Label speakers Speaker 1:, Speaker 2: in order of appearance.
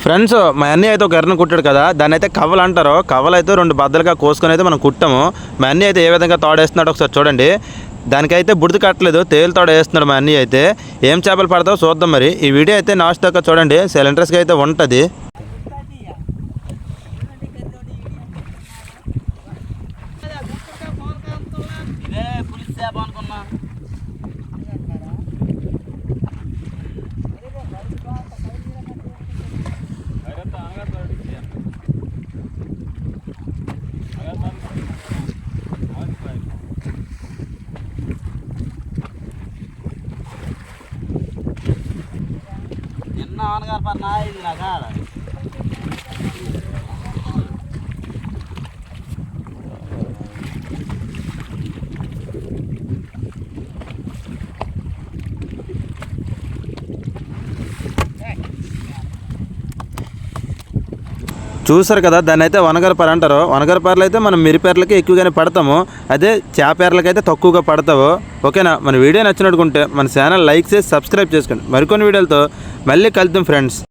Speaker 1: Friends మా అన్నీ అయితే ఒక ఎర్రను కుట్టాడు కదా, దాన్ని అయితే కవ్వలు అంటారు. కవ్వలు అయితే 2 బద్దలుగా కోసుకొని అయితే మనం కుట్టాము. మా అన్నీ అయితే ఏ విధంగా తోడేస్తున్నాడు ఒకసారి చూడండి. దానికైతే బుడిది కట్టలేదు, తేలు తోడ వేస్తున్నాడు మా అన్నీ అయితే. ఏం చేపలు పడతావో చూద్దాం మరి. ఈ వీడియో అయితే లాస్ట్ దాకా చూడండి, చాలా ఇంట్రెస్ట్గా అయితే ఉంటుంది. చూసారు కదా, దాన్ని అయితే వనగరపర అంటారు. వనగరపరలు అయితే మనం మిరిపేర్లకి ఎక్కువగానే పడతాము, అదే చేపేర్లకి అయితే తక్కువగా పడతావు. ఓకేనా? మన వీడియో నచ్చినట్టుకుంటే మన ఛానల్ లైక్ చేసి సబ్స్క్రైబ్ చేసుకోండి. మరికొన్ని వీడియోలతో మళ్ళీ కలుద్దాం ఫ్రెండ్స్.